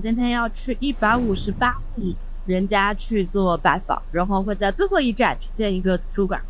今天要去158户人家去做拜访，然后会在最后一站去建一个图书馆。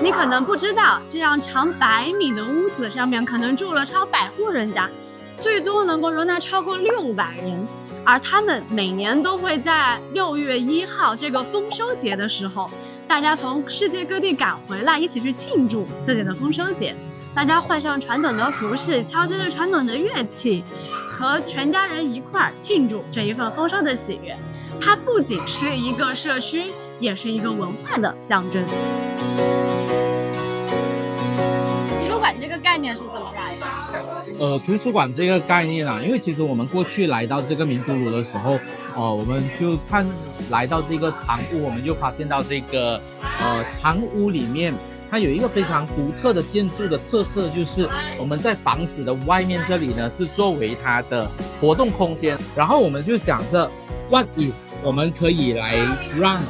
你可能不知道，这样长100米的屋子上面可能住了超100户人家，最多能够容纳超过600人。而他们每年都会在6月1号这个丰收节的时候，大家从世界各地赶回来，一起去庆祝自己的丰收节。大家换上传统的服饰，敲击着传统的乐器，和全家人一块儿庆祝这一份丰收的喜悦。它不仅是一个社区，也是一个文化的象征。图书馆这个概念是怎么来的？图书馆这个概念啊，因为其实我们过去来到这个明都鲁的时候，我们就来到这个长屋，我们就发现到这个长屋里面，它有一个非常独特的建筑的特色，就是我们在房子的外面这里呢是作为它的活动空间，然后我们就想着 ，what if 我们可以来让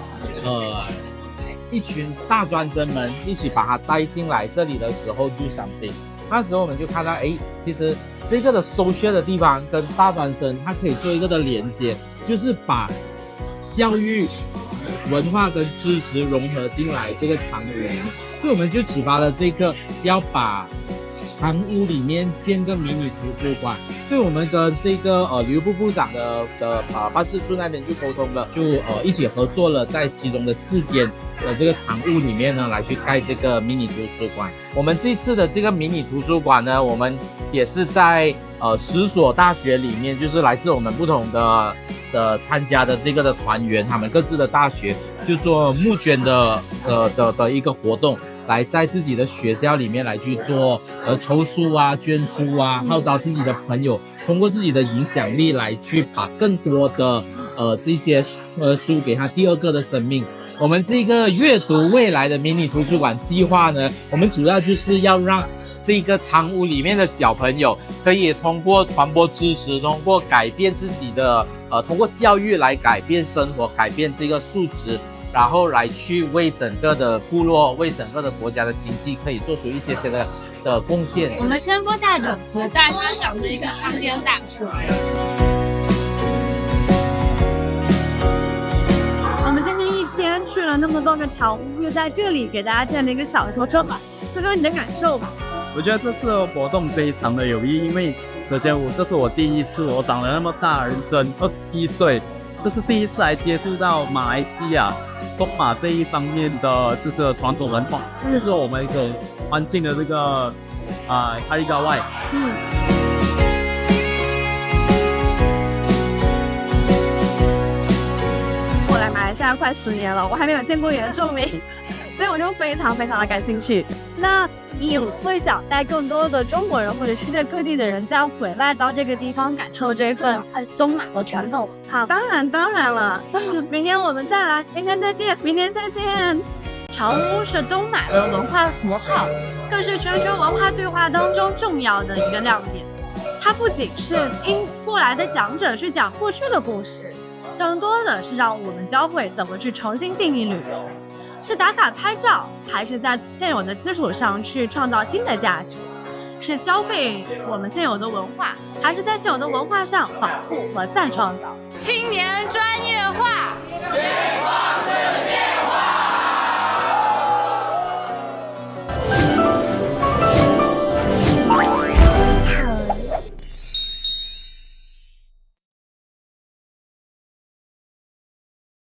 一群大专生们一起把它带进来这里的时候 do something。那时候我们就看到，其实这个的 social 的地方跟大专生，它可以做一个的连接，就是把教育、文化跟知识融合进来这个长屋里面，所以我们就启发了这个要把长屋里面建个迷你图书馆，所以我们跟这个旅游部部长的办事处那边就沟通了，就一起合作了，在其中的4间的这个长屋里面呢，来去盖这个迷你图书馆。我们这次的这个迷你图书馆呢，我们也是在10所大学里面，就是来自我们不同的参加的这个的团员，他们各自的大学就做募捐的一个活动。来在自己的学校里面来去做筹书啊、捐书啊，号召自己的朋友，通过自己的影响力来去把更多的这些书给他第2个的生命。我们这个阅读未来的迷你图书馆计划呢，我们主要就是要让这个长屋里面的小朋友可以通过传播知识，通过改变自己的通过教育来改变生活，改变这个素质。然后来去为整个的部落、为整个的国家的经济可以做出一些的贡献。我们先播下种子，带它长出一个参天大树。我们今天一天去了那么多个长屋，又在这里给大家建了一个小的图书馆，说说你的感受吧。我觉得这次的活动非常的有意义，因为首先这是我第一次，我长了那么大，人生21岁，这是第一次来接触到马来西亚东马这一方面的就是传统文化，那时候我们所欢庆的这个哈利高外。我来马来西亚快10年了，我还没有见过原住民，所以我就非常非常的感兴趣。那你会想带更多的中国人或者世界各地的人再回来到这个地方，感受这份东马的传统？好，当然了，明年我们再来，明天再见，明天再见。长屋是东马的文化符号，更是全球文化对话当中重要的一个亮点。它不仅是听过来的讲者去讲过去的故事，更多的是让我们教会怎么去重新定义旅游。是打卡拍照，还是在现有的基础上去创造新的价值？是消费我们现有的文化，还是在现有的文化上保护和再创造？青年专